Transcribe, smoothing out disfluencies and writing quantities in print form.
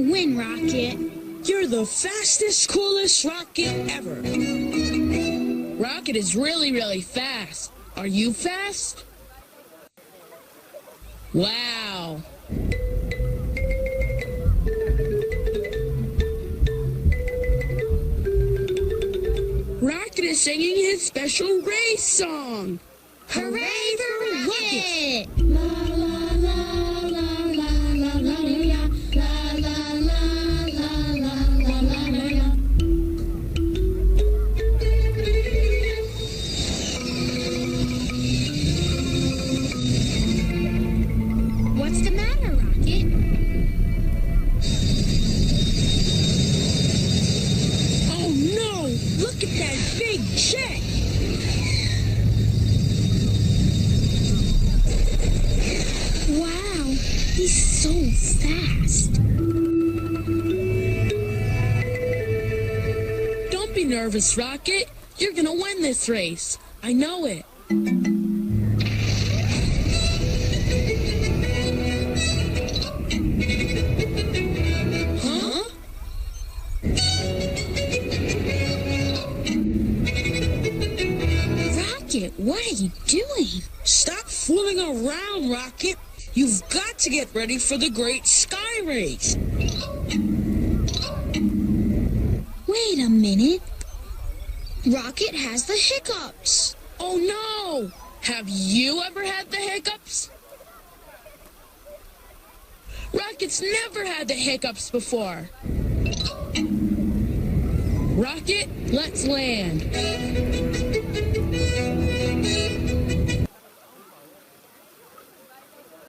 win, Rocket. You're the fastest, coolest rocket ever. Rocket is really, really fast. Are you fast? Wow. Rocket is singing his special race song. Hooray for Rocket! What's the matter, Rocket? Oh no! Look at that big jet! Wow, he's so fast. Don't be nervous, Rocket. You're gonna win this race. I know it. Huh? Rocket, what are you doing? Stop fooling around, Rocket. You've got to get ready for the great sky race. Wait a minute. Rocket has the hiccups. Oh no! Have you ever had the hiccups? Rocket's never had the hiccups before. Rocket, let's land.